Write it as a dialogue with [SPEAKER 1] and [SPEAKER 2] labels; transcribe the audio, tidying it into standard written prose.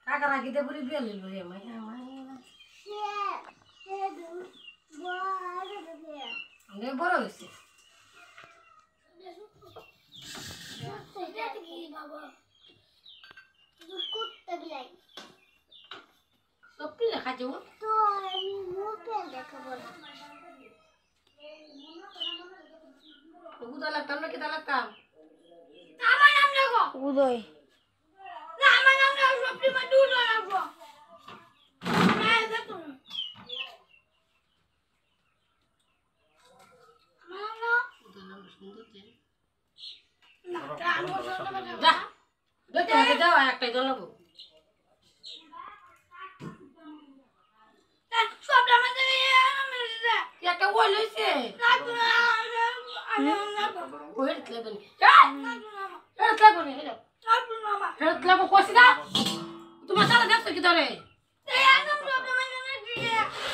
[SPEAKER 1] কাকারা গিয়ে পুরি বিয়ে লিল রে মাই অনেক বড় হয়েছে সবটি লেখা যাবো তো আমি মুখে দেখাবো উদয় লাগতাম না কেটা লাগতাম আমার নাম লেখো উদয় না আমার নাম লেখো সবটি মা দুধ লাগবো না দেখো আমার নাম উদয় নাম সুন্দর তে না যা দেখো আগে যাও একটাই জ্বলাবো সবটা আমাদের একটা ওই লইছে তোমার সারা দেখছো কি ধরে